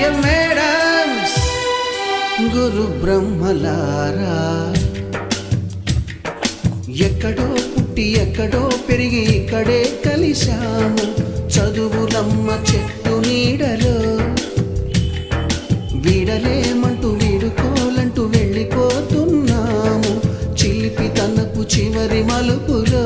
Dear madams, గురు బ్రహ్మలారా, ఎక్కడో పుట్టి ఎక్కడో పెరిగి ఇక్కడే కలిశాము చదువులమ్మ చెట్టు నీడలో. వీడలేమంటూ వీడుకోలంటూ వెళ్ళిపోతున్నాము చిలిపి తనకు చివరి మలుపులో.